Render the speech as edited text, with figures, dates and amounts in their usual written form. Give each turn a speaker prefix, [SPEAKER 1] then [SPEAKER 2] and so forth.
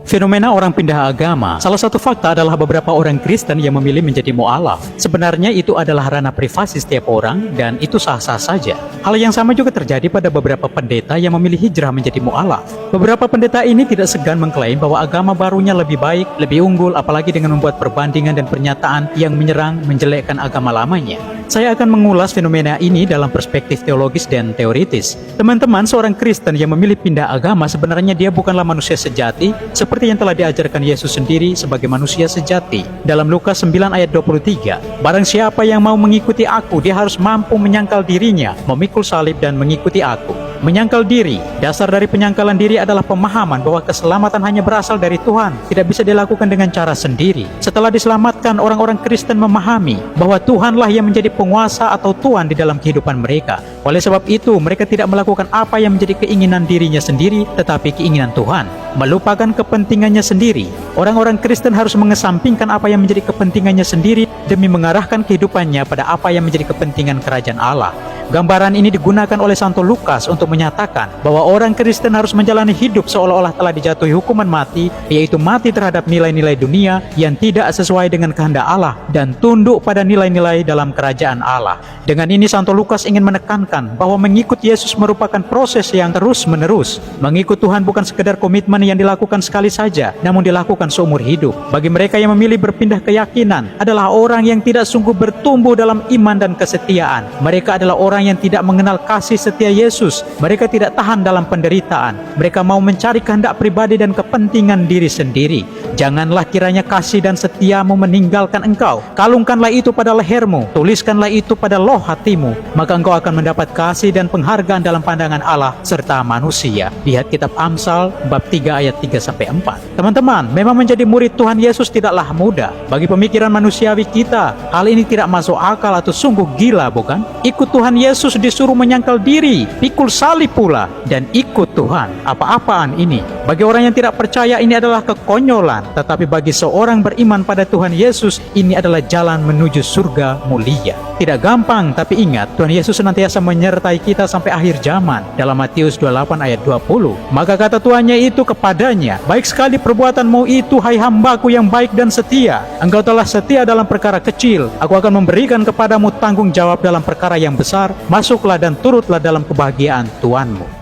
[SPEAKER 1] Fenomena orang pindah agama. Salah satu fakta adalah beberapa orang Kristen yang memilih menjadi mu'alaf. Sebenarnya itu adalah ranah privasi setiap orang dan itu sah-sah saja. Hal yang sama juga terjadi pada beberapa pendeta yang memilih hijrah menjadi mu'alaf. Beberapa pendeta ini tidak segan mengklaim bahwa agama barunya lebih baik, lebih unggul, apalagi dengan membuat perbandingan dan pernyataan yang menyerang, menjelekkan agama lamanya. Saya akan mengulas fenomena ini dalam perspektif teologis dan teoritis. Teman-teman, seorang Kristen yang memilih pindah agama sebenarnya dia bukanlah manusia sejati seperti yang telah diajarkan Yesus sendiri sebagai manusia sejati. Dalam Lukas 9 ayat 23, barang siapa yang mau mengikuti aku, dia harus mampu menyangkal dirinya, memikul salib dan mengikuti aku. Menyangkal diri, dasar dari penyangkalan diri adalah pemahaman bahwa keselamatan hanya berasal dari Tuhan, tidak bisa dilakukan dengan cara sendiri. Setelah diselamatkan, orang-orang Kristen memahami bahwa Tuhanlah yang menjadi penguasa atau Tuhan di dalam kehidupan mereka. Oleh sebab itu, mereka tidak melakukan apa yang menjadi keinginan dirinya sendiri, tetapi keinginan Tuhan, melupakan kepentingannya sendiri. Orang-orang Kristen harus mengesampingkan apa yang menjadi kepentingannya sendiri demi mengarahkan kehidupannya pada apa yang menjadi kepentingan kerajaan Allah. Gambaran ini digunakan oleh Santo Lukas untuk menyatakan bahwa orang Kristen harus menjalani hidup seolah-olah telah dijatuhi hukuman mati, yaitu mati terhadap nilai-nilai dunia yang tidak sesuai dengan kehendak Allah dan tunduk pada nilai-nilai dalam kerajaan Allah. Dengan ini Santo Lukas ingin menekankan bahwa mengikut Yesus merupakan proses yang terus-menerus. Mengikut Tuhan bukan sekedar komitmen yang dilakukan sekali saja, namun dilakukan seumur hidup. Bagi mereka yang memilih berpindah keyakinan adalah orang yang tidak sungguh bertumbuh dalam iman dan kesetiaan. Mereka adalah orang yang tidak mengenal kasih setia Yesus. Mereka tidak tahan dalam penderitaan. Mereka mau mencari kehendak pribadi dan kepentingan diri sendiri. Janganlah kiranya kasih dan setiamu meninggalkan engkau. Kalungkanlah itu pada lehermu, tuliskanlah itu pada loh hatimu, maka engkau akan mendapat kasih dan penghargaan dalam pandangan Allah serta manusia. Lihat kitab Amsal bab 3 ayat 3-4. Teman-teman, memang menjadi murid Tuhan Yesus tidaklah mudah. Bagi pemikiran manusiawi kita, hal ini tidak masuk akal atau sungguh gila, bukan? Ikut Tuhan Yesus disuruh menyangkal diri, pikul salib pula, dan ikut Tuhan. Apa-apaan ini? Bagi orang yang tidak percaya ini adalah kekonyolan, tetapi bagi seorang beriman pada Tuhan Yesus, ini adalah jalan menuju surga mulia. Tidak gampang, tapi ingat, Tuhan Yesus senantiasa menyertai kita sampai akhir zaman. Dalam Matius 28 ayat 20, maka kata tuannya itu kepadanya, baik sekali perbuatanmu itu, hai hambaku yang baik dan setia. Engkau telah setia dalam perkara kecil, aku akan memberikan kepadamu tanggung jawab dalam perkara yang besar. Masuklah dan turutlah dalam kebahagiaan Tuanmu.